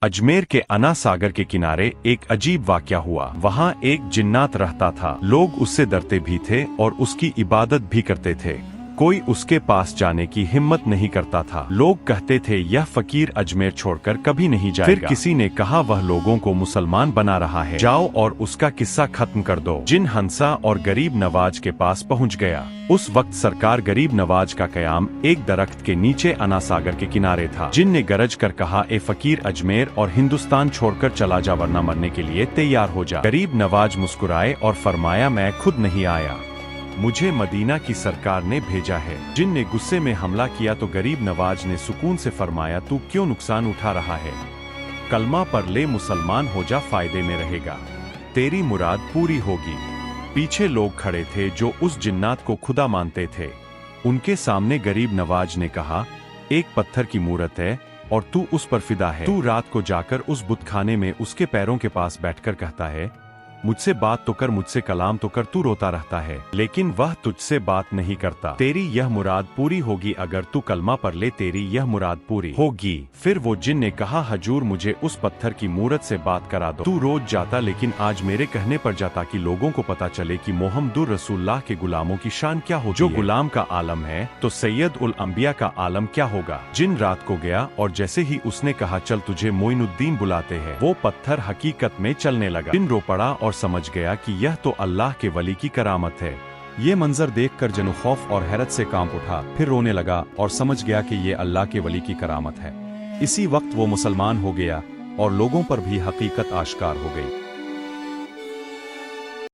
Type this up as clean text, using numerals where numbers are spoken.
अजमेर के अना सागर के किनारे एक अजीब वाकया हुआ। वहाँ एक जिन्नात रहता था। लोग उससे डरते भी थे और उसकी इबादत भी करते थे। कोई उसके पास जाने की हिम्मत नहीं करता था। लोग कहते थे यह फकीर अजमेर छोड़कर कभी नहीं जाएगा। फिर किसी ने कहा वह लोगों को मुसलमान बना रहा है, जाओ और उसका किस्सा खत्म कर दो। जिन हंसा और गरीब नवाज के पास पहुंच गया। उस वक्त सरकार गरीब नवाज का कयाम एक दरख्त के नीचे अना सागर के किनारे था। जिन ने गरज कर कहा, ए फकीर अजमेर और हिंदुस्तान छोड़कर चला जा वरना मरने के लिए तैयार हो जा। गरीब नवाज मुस्कुराए और फरमाया, मैं खुद नहीं आया, मुझे मदीना की सरकार ने भेजा है। जिन ने गुस्से में हमला किया तो गरीब नवाज ने सुकून से फरमाया, तू क्यों नुकसान उठा रहा है, कलमा पर ले, मुसलमान हो जा, फायदे में रहेगा, तेरी मुराद पूरी होगी। पीछे लोग खड़े थे जो उस जिन्नात को खुदा मानते थे। उनके सामने गरीब नवाज ने कहा, एक पत्थर की मूरत है और तू उस पर फिदा है। तू रात को जाकर उस बुतखाने में उसके पैरों के पास बैठकर कहता है, मुझसे बात तो कर, मुझसे कलाम तो कर, तू रोता रहता है लेकिन वह तुझसे बात नहीं करता। तेरी यह मुराद पूरी होगी अगर तू कलमा पर ले, तेरी यह मुराद पूरी होगी। फिर वो जिन ने कहा, हजूर मुझे उस पत्थर की मूरत से बात करा दो। तू रोज जाता लेकिन आज मेरे कहने पर जा, ताकि लोगों को पता चले कि मोहम्मदुर रसूलुल्लाह के गुलामों की शान क्या होगी। जो गुलाम का आलम है तो सैयद उल अंबिया का आलम क्या होगा। जिन रात को गया और जैसे ही उसने कहा, चल तुझे मोइनुद्दीन बुलाते हैं, वो पत्थर हकीकत में चलने लगा। जिन रो पड़ा और समझ गया कि यह तो अल्लाह के वली की करामत है। ये मंजर देखकर जनु खौफ और हैरत से कांप उठा, फिर रोने लगा और समझ गया कि ये अल्लाह के वली की करामत है। इसी वक्त वो मुसलमान हो गया और लोगों पर भी हकीकत आश्कार हो गई।